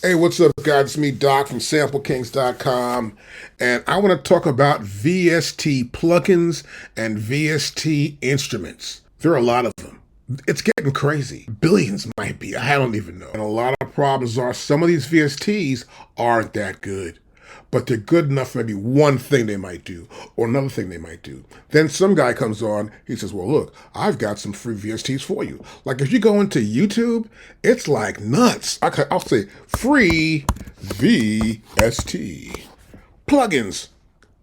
Hey, what's up, guys? It's me, Doc from SampleKings.com, and I want to talk about VST plugins and VST instruments. There are a lot of them. It's getting crazy. Billions might be. I don't even know. And a lot of problems are some of these VSTs aren't that good, but they're good enough for maybe one thing they might do or another thing they might do. Then some guy comes on, he says, well, look, I've got some free VSTs for you. Like if you go into YouTube, it's like nuts. I'll say free VST plugins.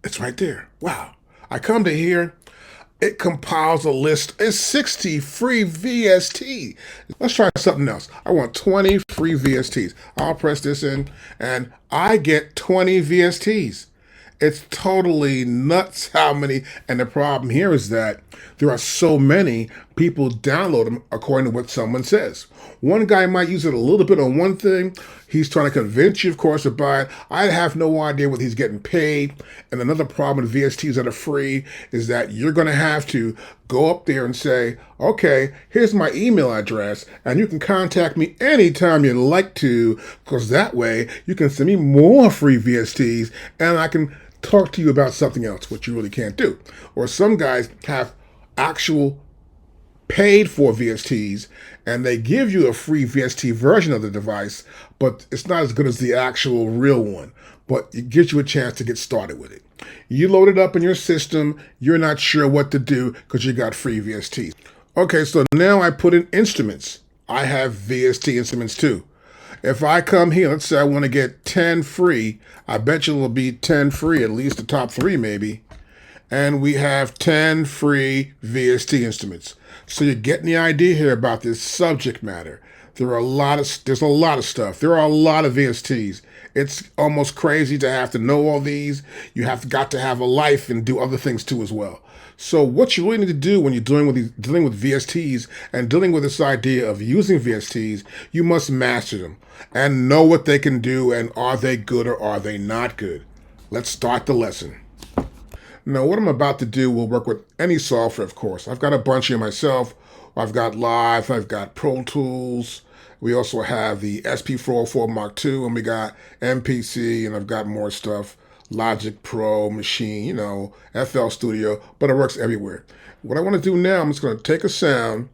It's right there. Wow. I come to here, it compiles a list. It's 60 free VST. Let's try something else. I want 20 free VSTs. I'll press this in and I get 20 VSTs. It's totally nuts how many. And the problem here is that there are so many people download them according to what someone says. One guy might use it a little bit on one thing. He's trying to convince you, of course, to buy it. I have no idea whether he's getting paid. And another problem with VSTs that are free is that you're going to have to go up there and say, okay, here's my email address, and you can contact me anytime you'd like to, because that way you can send me more free VSTs and I can talk to you about something else, which you really can't do. Or some guys have actual paid for VSTs and they give you a free VST version of the device, but it's not as good as the actual real one, but it gives you a chance to get started with it. You load it up in your system, you're not sure what to do because you got free VSTs. Okay, so now I put in instruments. I have VST instruments too. If I come here, let's say I want to get 10 free, I bet you it'll be 10 free, at least the top 3 maybe. And we have 10 free VST instruments. So you're getting the idea here about this subject matter. There's a lot of stuff. There are a lot of VSTs. It's almost crazy to have to know all these. You have got to have a life and do other things too as well. So what you really need to do when you're dealing with VSTs and dealing with this idea of using VSTs, you must master them and know what they can do and are they good or are they not good. Let's start the lesson. Now, what I'm about to do will work with any software, of course. I've got a bunch here myself. I've got Live, I've got Pro Tools. We also have the SP404 Mark II, and we got MPC, and I've got more stuff. Logic Pro, Machine, FL Studio, but it works everywhere. What I want to do now, I'm just going to take a sound.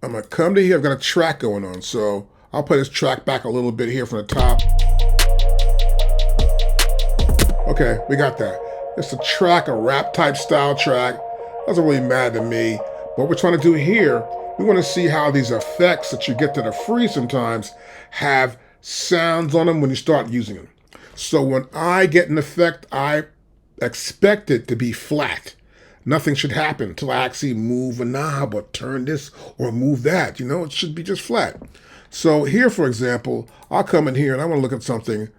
I'm going to come to here. I've got a track going on, so I'll play this track back a little bit here from the top. Okay, we got that. It's a track, a rap type style track. Doesn't really matter to me. What we're trying to do here, we want to see how these effects that you get that are free sometimes have sounds on them when you start using them. So when I get an effect, I expect it to be flat. Nothing should happen until I actually move a knob or turn this or move that. It should be just flat. So here, for example, I'll come in here and I want to look at something.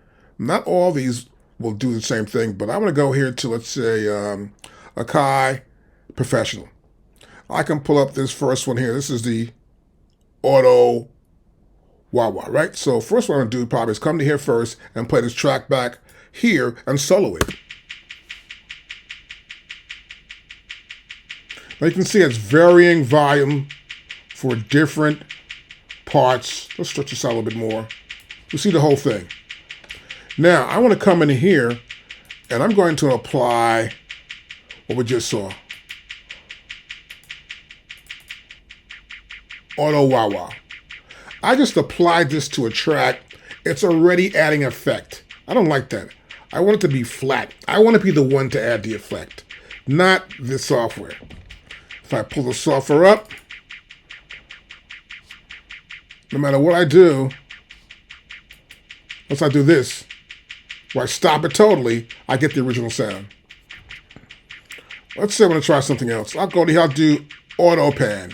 Not all these will do the same thing, but I'm going to go here to, let's say, AKAI Professional. I can pull up this first one here. This is the auto wah-wah, right? So first what I'm going to do probably is come to here first and play this track back here and solo it. Now you can see it's varying volume for different parts. Let's stretch this out a little bit more. You see the whole thing. Now, I want to come in here, and I'm going to apply what we just saw. Auto wah-wah. I just applied this to a track. It's already adding effect. I don't like that. I want it to be flat. I want to be the one to add the effect, not the software. If I pull the software up, no matter what I do, once I do this, where I stop it totally, I get the original sound. Let's say I'm going to try something else. I'll go to here, I'll do auto pan.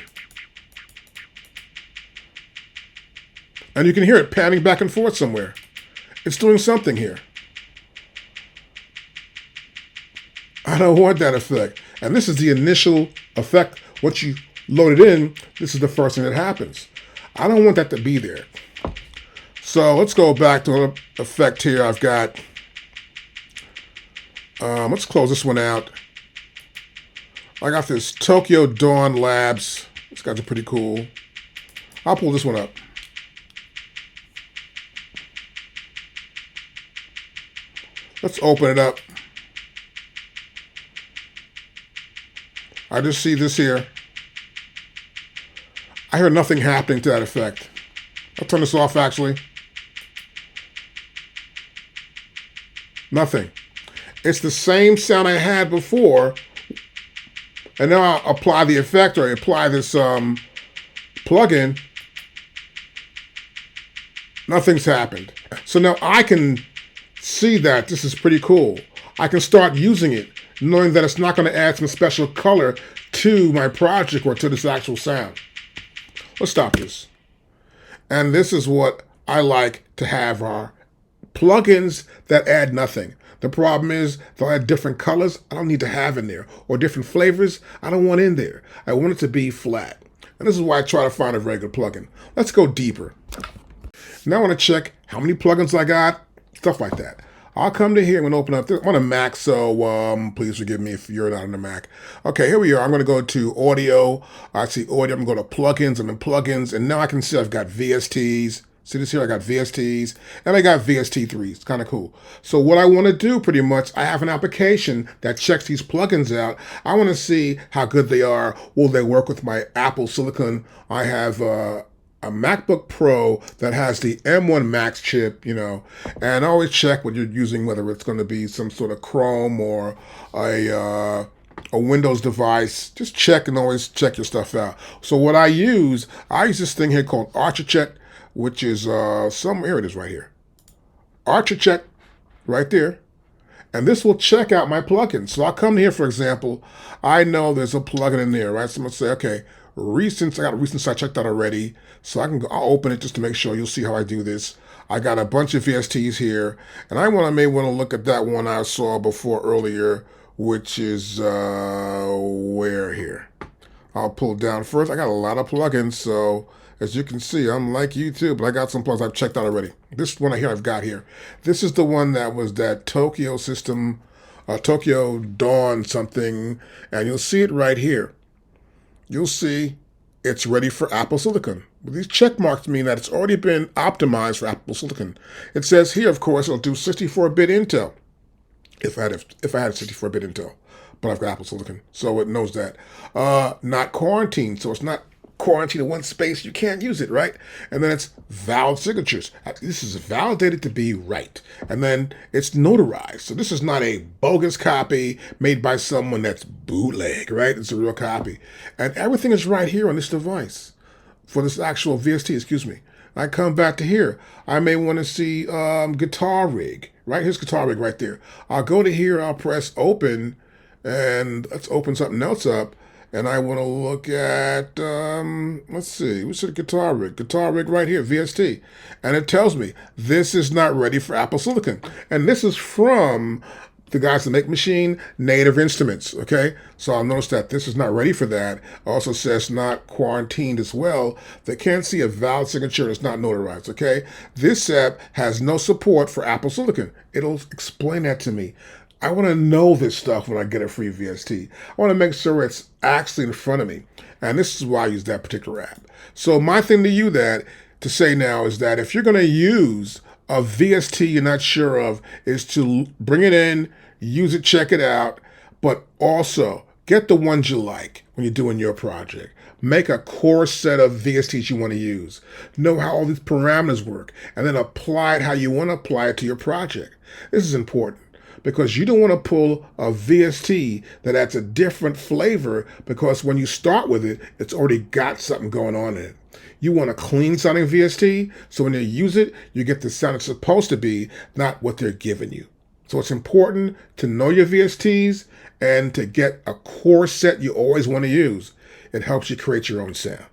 And you can hear it panning back and forth somewhere. It's doing something here. I don't want that effect. And this is the initial effect. Once you load it in, this is the first thing that happens. I don't want that to be there. So let's go back to an effect here. I've got, let's close this one out. I got this Tokyo Dawn Labs. These guys are pretty cool. I'll pull this one up. Let's open it up. I just see this here. I hear nothing happening to that effect. I'll turn this off actually. Nothing. It's the same sound I had before. And now I'll apply the effect or apply this plugin. Nothing's happened. So now I can see that this is pretty cool. I can start using it, knowing that it's not going to add some special color to my project or to this actual sound. Let's stop this. And this is what I like to have are plugins that add nothing. The problem is they'll add different colors I don't need to have in there, or different flavors I don't want in there. I want it to be flat. And this is why I try to find a very good plugin. Let's go deeper. Now I want to check how many plugins I got, stuff like that. I'll come to here. I'm going to open up this. I'm on a Mac, so please forgive me if you're not on the Mac. Okay, here we are. I'm going to go to audio. I see audio. I'm going to go to plugins. I'm in plugins, and now I can see I've got VSTs. See this here? I got VSTs, and I got VST3s. It's kind of cool. So what I want to do pretty much, I have an application that checks these plugins out. I want to see how good they are. Will they work with my Apple Silicon? I have a MacBook Pro that has the M1 Max chip, you know, and I always check what you're using, whether it's going to be some sort of Chrome or a Windows device. Just check and always check your stuff out. So what I use this thing here called ArcherCheck, which is here it is right here. ArcherCheck right there. And this will check out my plugins. So I'll come here, for example, I know there's a plugin in there, right? So I'm going to say, okay, recents, I got recents I checked out already. So I'll open it just to make sure. You'll see how I do this. I got a bunch of VSTs here, and I may want to look at that one I saw before earlier, which is where here. I'll pull down first. I got a lot of plugins, so as you can see, I'm like you too, but I got some plugins I've checked out already. This one I've got here. This is the one that was that Tokyo system, Tokyo Dawn something, and you'll see it right here. You'll see it's ready for Apple Silicon. These check marks mean that it's already been optimized for Apple Silicon. It says here, of course, it'll do 64-bit Intel. If I had 64-bit Intel, but I've got Apple Silicon, so it knows that. Not quarantined, so it's not quarantined in one space. You can't use it, right? And then it's valid signatures. This is validated to be right. And then it's notarized. So this is not a bogus copy made by someone that's bootleg, right? It's a real copy. And everything is right here on this device for this actual VST, excuse me. I come back to here. I may want to see guitar rig, right? Here's guitar rig right there. I'll go to here, I'll press open, and let's open something else up. And I want to look at, let's see, we said guitar rig right here, VST. And it tells me this is not ready for Apple Silicon. And this is from the guys that make machine Native Instruments, okay? So I'll notice that this is not ready for that. Also says not quarantined as well. They can't see a valid signature. It's not notarized, okay? This app has no support for Apple Silicon. It'll explain that to me. I want to know this stuff when I get a free VST. I want to make sure it's actually in front of me. And this is why I use that particular app. So my thing to you to say now is that if you're going to use a VST you're not sure of, is to bring it in, use it, check it out, but also get the ones you like when you're doing your project. Make a core set of VSTs you want to use. Know how all these parameters work, and then apply it how you want to apply it to your project. This is important, because you don't want to pull a VST that adds a different flavor, because when you start with it, it's already got something going on in it. You want a clean sounding VST, so when you use it, you get the sound it's supposed to be, not what they're giving you. So it's important to know your VSTs and to get a core set you always want to use. It helps you create your own sound.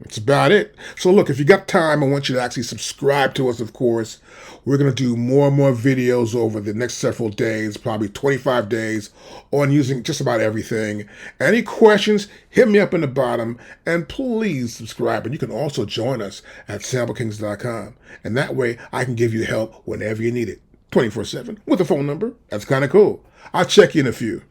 That's about it. So look, if you got time, I want you to actually subscribe to us, of course. We're going to do more and more videos over the next several days, probably 25 days, on using just about everything. Any questions, hit me up in the bottom, and please subscribe. And you can also join us at samplekings.com. And that way, I can give you help whenever you need it, 24/7, with a phone number. That's kind of cool. I'll check you in a few.